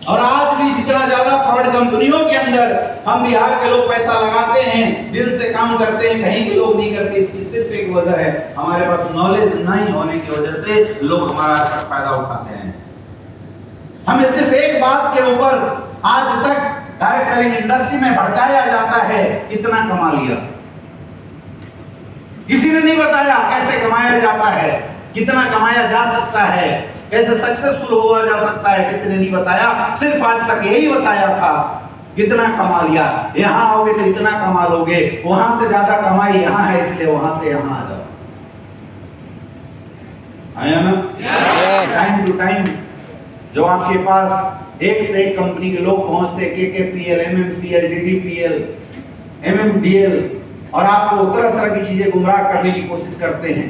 और आज भी जितना ज्यादा फ्रॉड कंपनियों के अंदर हम बिहार के लोग पैसा लगाते हैं, दिल से काम करते हैं, कहीं के लोग नहीं करते। इसकी सिर्फ एक वजह है, हमारे पास नॉलेज नहीं होने की वजह से लोग हमारा इसका फायदा उठाते हैं। हमें सिर्फ एक बात के ऊपर आज तक डायरेक्ट सेलिंग इंडस्ट्री में भड़काया जाता है, इतना कमा लिया। किसी ने नहीं बताया कैसे कमाया जाता है, कितना कमाया जा सकता है, कैसे सक्सेसफुल हुआ जा सकता है, किसी ने नहीं बताया। सिर्फ आज तक यही बताया था कितना कमा लिया, यहां आओगे तो इतना कमा लोगे, वहां से ज्यादा कमाई यहां है इसलिए वहां से यहां आ जाओ। आया ना? टाइम टू टाइम जो आपके पास एक से एक कंपनी के लोग पहुंचते, KKPL, MMCL, DDPL, MMDL, और आपको तरह तरह की चीजें गुमराह करने की कोशिश करते हैं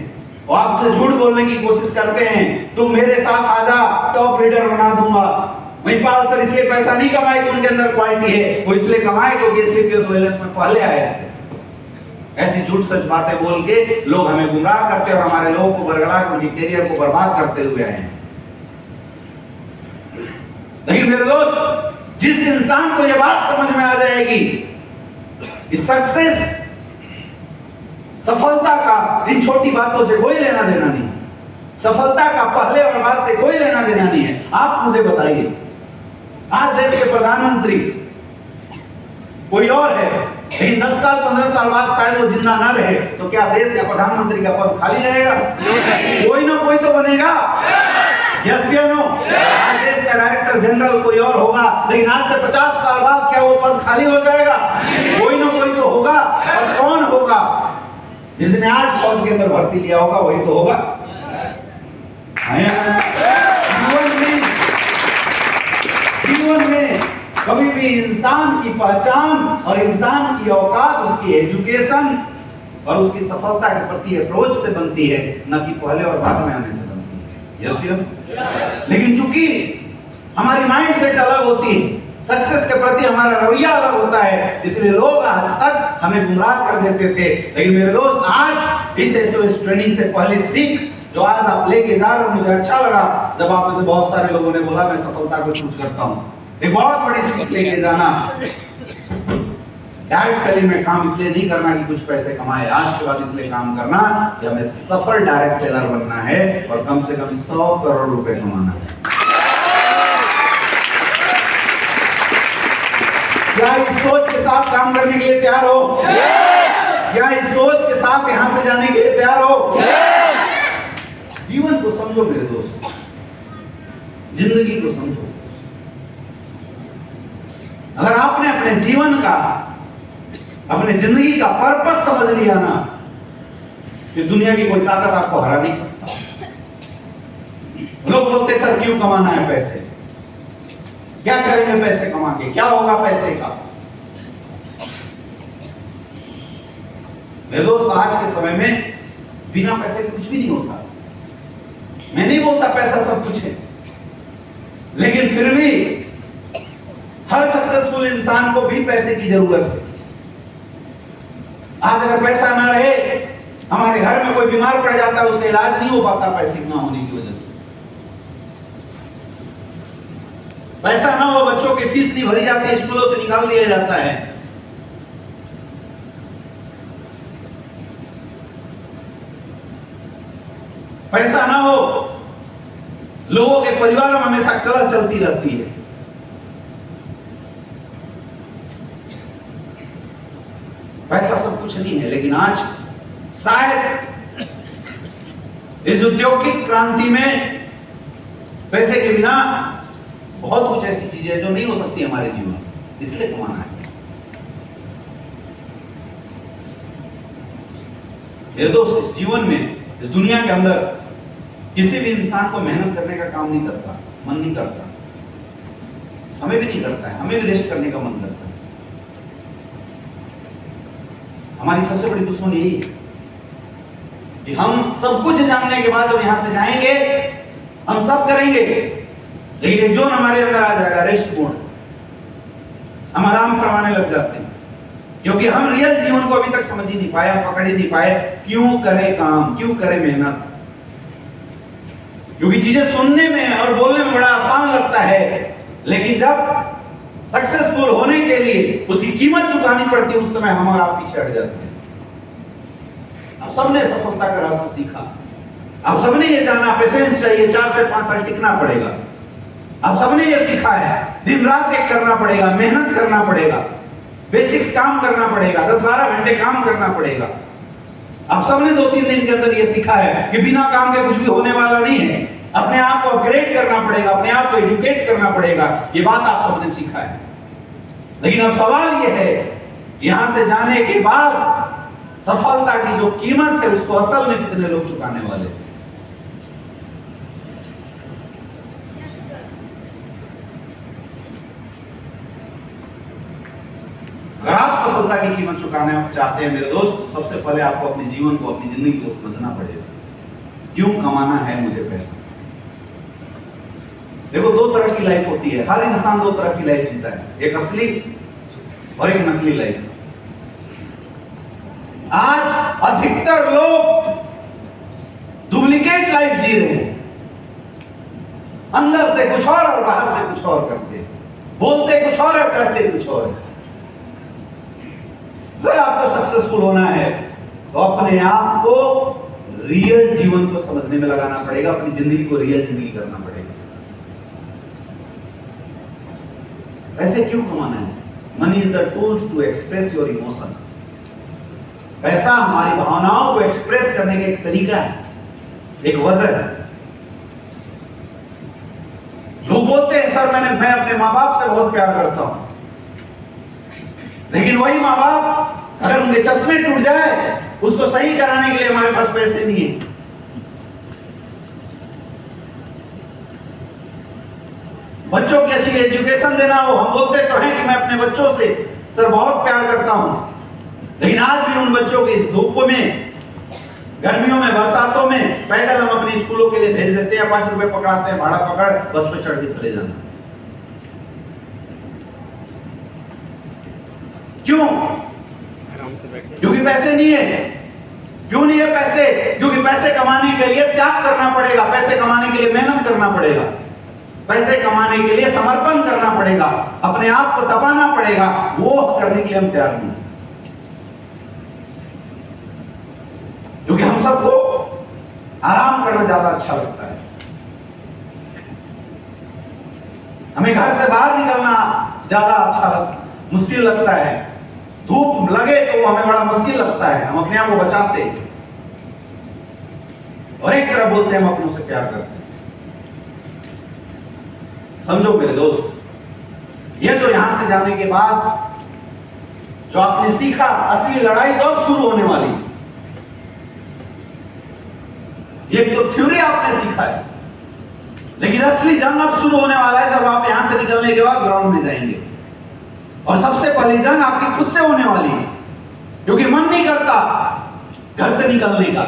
और आपसे झूठ बोलने की कोशिश करते हैं। तुम मेरे साथ आजा, टॉप लीडर बना दूंगा। महिपाल सर इसलिए पैसा नहीं कमाए कि उनके अंदर क्वालिटी है, वो इसलिए कमाए क्योंकि SBPS वेलनेस में पहले आए थे। ऐसी झूठ सच बातें बोल के लोग हमें गुमराह करते और हमारे लोगों को बरगला के उनकी करियर को बर्बाद करते हुए आए हैं। लेकिन मेरे दोस्त, जिस इंसान को यह बात समझ में आ जाएगी कि सक्सेस, सफलता का इन छोटी बातों से कोई लेना देना नहीं, सफलता का पहले और बाद से कोई लेना देना नहीं है। आप मुझे बताइए, आज देश के प्रधानमंत्री कोई और है, लेकिन 10 साल 15 साल बाद शायद वो जिंदा ना रहे, तो क्या देश के प्रधानमंत्री का पद खाली रहेगा? कोई ना कोई तो बनेगा। यस या नो? आज देश का डायरेक्टर जनरल कोई और होगा, लेकिन आज से 50 साल बाद क्या वो पद खाली हो जाएगा? कोई ना कोई तो होगा। और कौन होगा? जिसने आज फौज के अंदर भर्ती लिया होगा वही तो होगा। जीवन में कभी भी इंसान की पहचान और इंसान की औकात उसकी एजुकेशन और उसकी सफलता के प्रति अप्रोच से बनती है, न कि पहले और बाद में आने से बनती है। Yes yes? लेकिन चूंकि हमारी माइंड सेट अलग होती है, सक्सेस के प्रति हमारा रवैया अलग होता है, इसलिए लोग आज तक हमें गुमराह कर देते थे। लेकिन मेरे दोस्त, आज इस SOS ट्रेनिंग से पहली सीख जो आज आप लेके जा रहे हो, मुझे अच्छा लगा जब आप में से बहुत सारे लोगों ने बोला मैं सफलता को चूज करता हूं। एक बहुत बड़ी सीख लेके जाना। डायरेक्ट सेलिंग में काम इसलिए नहीं करना कि कुछ पैसे कमाए, आज के बाद इसलिए काम करना कि हमें सफल डायरेक्ट सेलर बनना है और कम से कम 100 करोड़ रुपए कमाना है। क्या इस सोच के साथ काम करने के लिए तैयार हो? क्या इस सोच के साथ यहां से जाने के लिए तैयार हो? जीवन को समझो मेरे दोस्त, जिंदगी को समझो। अगर आपने अपने जीवन का, अपने जिंदगी का पर्पस समझ लिया ना, फिर दुनिया की कोई ताकत आपको हरा नहीं सकता। लोग बोलते सर क्यों कमाना है पैसे, क्या करेंगे पैसे कमा के, क्या होगा पैसे का? मेरे दोस्त, आज के समय में बिना पैसे के कुछ भी नहीं होता। मैं नहीं बोलता पैसा सब कुछ है, लेकिन फिर भी हर सक्सेसफुल इंसान को भी पैसे की जरूरत है। आज अगर पैसा ना रहे, हमारे घर में कोई बीमार पड़ जाता है, उसका इलाज नहीं हो पाता पैसे ना होने की वजह से। पैसा ना हो, बच्चों की फीस नहीं भरी जाती, स्कूलों से निकाल दिया जाता है। पैसा ना हो, लोगों के परिवार में हमेशा कलह चलती रहती है। पैसा सब कुछ नहीं है, लेकिन आज शायद इस औद्योगिक क्रांति में पैसे के बिना बहुत कुछ ऐसी चीजें जो नहीं हो सकती हमारे जीवन, इसलिए कमाना है। मेरे दोस्त, इस जीवन में, इस दुनिया के अंदर किसी भी इंसान को मेहनत करने का काम नहीं करता, मन नहीं करता, हमें भी नहीं करता है, हमें भी रेस्ट करने का मन करता है। हमारी सबसे बड़ी दुश्मन यही है कि हम सब कुछ जानने के बाद जब यहां से जाएंगे, हम सब करेंगे, लेकिन एक जोन हमारे अंदर आ जाएगा, रेस्ट मोड। हम आराम करवाने लग जाते हैं, क्योंकि हम रियल जीवन को अभी तक समझ ही नहीं पाए, हम पकड़ ही नहीं पाए। क्यों करें काम, क्यों करें मेहनत? क्योंकि चीजें सुनने में और बोलने में बड़ा आसान लगता है, लेकिन जब सक्सेसफुल होने के लिए उसकी कीमत चुकानी पड़ती है, उस समय हम और आप पीछे हट जाते हैं। अब सबने सफलता का रास्ता सीखा, अब सबने ये जाना पेशेंस चाहिए, 4 से 5 साल टिकना पड़ेगा। अब सबने ये सीखा है दिन रात एक करना पड़ेगा, मेहनत करना पड़ेगा, बेसिक्स काम करना पड़ेगा, 10-12 घंटे काम करना पड़ेगा। अब सबने 2-3 दिन के अंदर ये सीखा है कि बिना काम के कुछ भी होने वाला नहीं है, अपने आप को अपग्रेड करना पड़ेगा, अपने आप को एजुकेट करना पड़ेगा। ये बात आप सबने सीखा है। लेकिन अब सवाल ये है, यहां से जाने के बाद सफलता की जो कीमत है उसको असल में कितने लोग चुकाने वाले हैं? अगर आप सफलता की कीमत चुकाना चाहते हैं मेरे दोस्त, सबसे पहले आपको अपने जीवन को, अपनी जिंदगी को समझना पड़ेगा। क्यों कमाना है मुझे पैसा? देखो, 2 तरह की लाइफ होती है, हर इंसान 2 तरह की लाइफ जीता है, एक असली और एक नकली लाइफ। आज अधिकतर लोग डुप्लीकेट लाइफ जी रहे हैं, अंदर से कुछ और बाहर से कुछ और करते हैं, बोलते कुछ और करते कुछ और। अगर आपको सक्सेसफुल होना है तो अपने आप को रियल जीवन को समझने में लगाना पड़ेगा, अपनी जिंदगी को रियल जिंदगी करना पड़ेगा। पैसे क्यों कमाना है? Money is the tools to express your emotion. पैसा हमारी भावनाओं को एक्सप्रेस करने का एक तरीका है, एक वजह है। लोग बोलते हैं सर मैं अपने माँ बाप से बहुत प्यार करता हूं, लेकिन वही माँ बाप अगर उनके चश्मे टूट जाए उसको सही कराने के लिए हमारे पास पैसे नहीं है। बच्चों की अच्छी एजुकेशन देना हो, हम बोलते तो हैं कि मैं अपने बच्चों से सर बहुत प्यार करता हूं, लेकिन आज भी उन बच्चों की इस धूप में, गर्मियों में, बरसातों में पैदल हम अपने स्कूलों के लिए भेज देते हैं, 5 रुपए पकड़ाते हैं, भाड़ा पकड़, बस पे चढ़ के चले जाना। क्यों? क्योंकि पैसे नहीं है। क्यों नहीं है पैसे? क्योंकि पैसे कमाने के लिए त्याग करना पड़ेगा, पैसे कमाने के लिए मेहनत करना पड़ेगा, पैसे कमाने के लिए समर्पण करना पड़ेगा, अपने आप को दबाना पड़ेगा। वो करने के लिए हम तैयार नहीं, क्योंकि हम सबको आराम करना ज्यादा अच्छा लगता है। हमें घर से बाहर निकलना ज्यादा मुश्किल लगता है। धूप लगे तो हमें बड़ा मुश्किल लगता है, हम अपने आप को बचाते हैं और एक तरह बोलते हैं हम अपनों से प्यार करते हैं। समझो मेरे दोस्त, ये जो यहां से जाने के बाद जो आपने सीखा, असली लड़ाई तो अब शुरू होने वाली है। ये तो थ्योरी आपने सीखा है, लेकिन असली जंग अब शुरू होने वाला है जब आप यहां से निकलने के बाद ग्राउंड में जाएंगे। और सबसे पहली जंग आपकी खुद से होने वाली है, क्योंकि मन नहीं करता घर से निकलने का।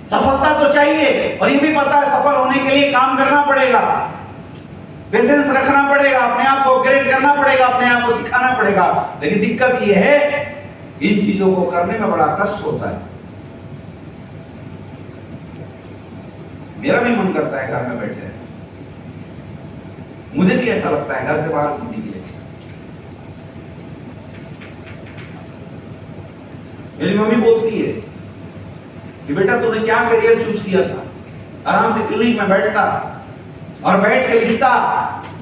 सफलता तो चाहिए, और ये भी पता है सफल होने के लिए काम करना पड़ेगा, पेशेंस रखना पड़ेगा, अपने आप को अपग्रेड करना पड़ेगा, अपने आप को सिखाना पड़ेगा। लेकिन दिक्कत ये है, इन चीजों को करने में बड़ा कष्ट होता है। मेरा भी मन करता है घर में बैठे, मुझे भी ऐसा लगता है घर से बाहर घूमने के लिए। मेरी मम्मी बोलती है कि बेटा तूने क्या करियर चूज किया था? आराम से क्लिनिक में बैठता और बैठ के लिखता,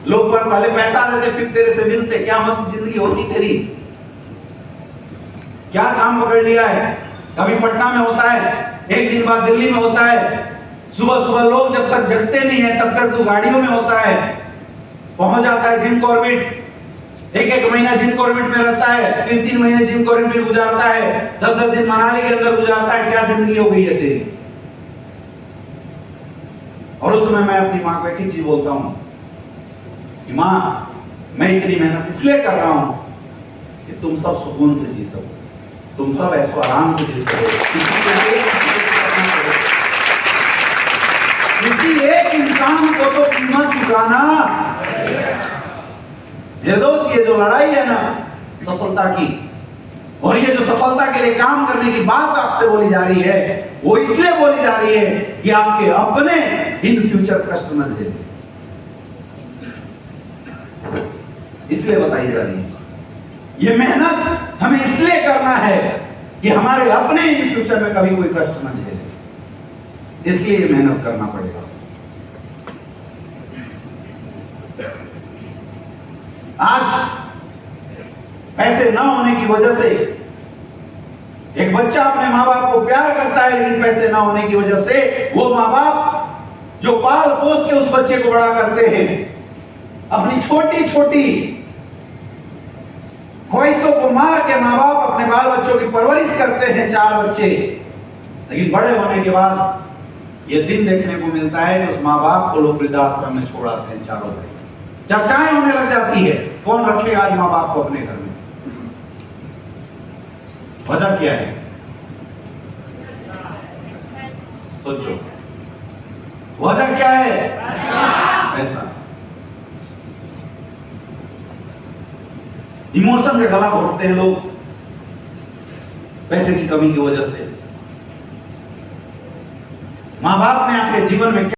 लोग पर पहले पैसा देते फिर तेरे से मिलते, क्या मस्त जिंदगी होती तेरी। क्या काम पकड़ लिया है? कभी पटना में होता है, एक दिन बाद दिल्ली में होता है, सुबह सुबह लोग जब तक जगते नहीं है तब तक तू गाड़ियों में होता है, पहुंच जाता है जिम कॉर्बेट, एक महीना जिम कॉर्बेट में रहता है, 3-3 महीने जिम कॉर्बेट में गुजारता है, 10-10 दिन मनाली के अंदर गुजारता है। क्या जिंदगी हो गई है तेरी? और उस समय मैं अपनी माँ को एक ही चीज बोलता हूं कि माँ, मैं इतनी मेहनत इसलिए कर रहा हूं कि तुम सब सुकून से जी सको, तुम सब ऐसो आराम से जी सको। किसी एक इंसान को तो कीमत चुकाना। ये दोस्त, ये जो लड़ाई है ना सफलता की, और ये जो सफलता के लिए काम करने की बात आपसे बोली जा रही है, वो इसलिए बोली जा रही है कि आपके अपने इन फ्यूचर कष्ट न झेलें। इसलिए बताई जा रही है। ये मेहनत हमें इसलिए करना है कि हमारे अपने इन फ्यूचर में कभी कोई कष्ट न झेले, इसलिए ये मेहनत करना पड़ेगा। आज पैसे ना होने की वजह से एक बच्चा अपने माँ बाप को प्यार करता है, लेकिन पैसे ना होने की वजह से वो माँ बाप जो पाल पोस के उस बच्चे को बड़ा करते हैं, अपनी छोटी छोटी ख्वाहिशों को मार के माँ बाप अपने बाल बच्चों की परवरिश करते हैं, 4 बच्चे, लेकिन बड़े होने के बाद ये दिन देखने को मिलता है कि उस माँ बाप को लोग वृद्धाश्रम में छोड़ आते हैं चारों भाई। चर्चाएं होने लग जाती है, कौन रखेगा आज माँ बाप को अपने घर में? वजह क्या है? सोचो, वजह क्या है? पैसा। इमोशन का गला घोटते हैं लोग पैसे की कमी की वजह से। माँ बाप ने आपके जीवन में